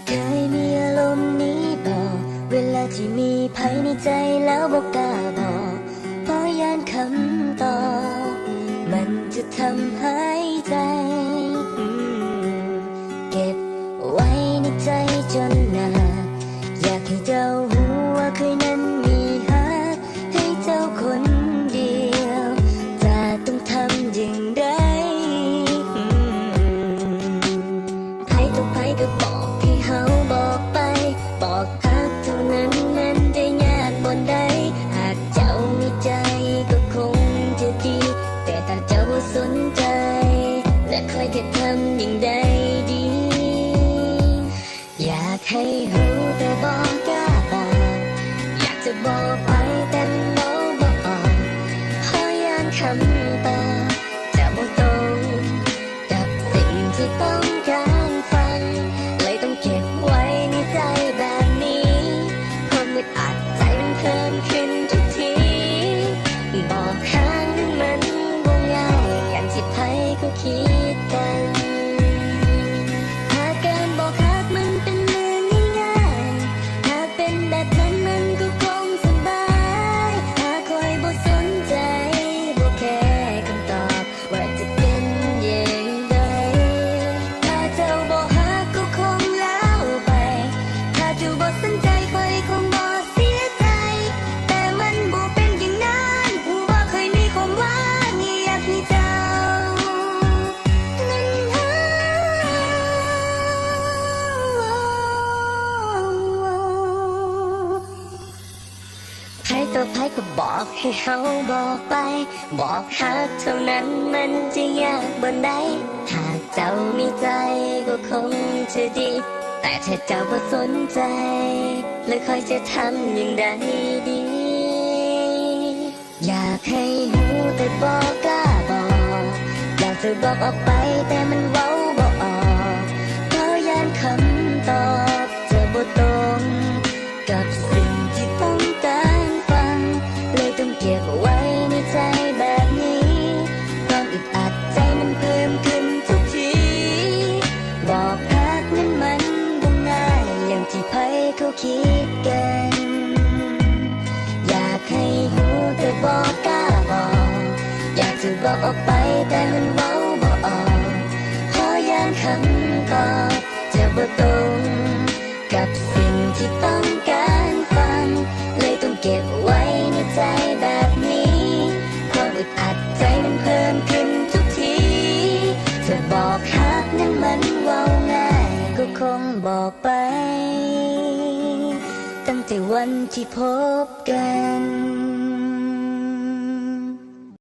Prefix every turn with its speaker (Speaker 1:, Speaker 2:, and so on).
Speaker 1: เคยมีอารมณ์นี้บอกเวลาที่มีภัยในใจแล้วบอกกล้าบอกเพราะยานคำตอบมันจะทำให้ใจเก็บไว้ในใจจนนานอยากให้เจ้ารู้ว่าเคยนั้นมีหาให้เจ้าคนเดียวจะต้องทำอย่างไรใครต่อใครก็บอกให้เขาบอกไปบอกทักเท่านั้นมันจะยากบนใดหากเจ้ามีใจก็คงจะดีแต่ถ้าเจ้าสนใจและคอยจะทำอย่างใดดีอยากให้รู้แต่บอกกล้าบอกอยากจะบอกไปแต่บอกออกเพราะยังคำตอบจะบอกตรงกับสิ่งที่ต้องการฟังเลยต้องเก็บไว้ในใจแบบนี้ความอึดอัดใจมันเพิ่มขึ้นทุกทีบอกข้างนั้นมันบ่ง่ายอย่างที่ใครก็คิดกันหากการบอกฮักมันเป็นเรื่องง่ายๆหากเป็นแบบนั้นมันก็คงสบายหากคอยบ่สนใจบ่แค่คำตอบว่าจะเป็นอย่างไรถ้าเจ้าบ่ฮักก็คงแล้วไปถ้าเจ้าบ่สนใจคอยคงบ่เสียใจแต่มันบ่เป็นอย่างนั้นบ่เคยมีความหวังอยากให้เจ้านั้นหาใครต่อใครก็บอกให้เขาบอกไปบอกฮักเท่านั้นมันจะยากบนใดหากเจ้ามีใจก็คงจะดีแต่ถ้าเจ้าบ่สนใจแล้วคอยจะทำอย่างใดดีอยากให้รู้แต่บอกกล้าบอกอยากจะบอกออกไปแต่มันเว้าบ่ออกเพราะยานคำตอบจะบ่ตรงกับสิ่งที่ต้องการฟังเลยต้องเก็บไว้ในใจแบบนี้ความอึดอัดใจมันเพิ่มขึ้นทุกทีบอกรักนั้นมันบ่ง่ายอย่างที่ใครเขาคิดกันอยากให้รู้แต่บอกกล้าบอกอยากจะบอกออกไปแต่มันเว้าบ่ออกเพราะยานคำตอบจะบ่ตรงกับสิ่งที่ต้องการฟังเลยต้องเก็บไว้ในใจแบบนี้ความอึดอัดใจมันเพิ่มขึ้นทุกทีจะบอกฮักนั้นมันเว้าง่ายก็คงบอกไปตั้งแต่วันที่พบกัน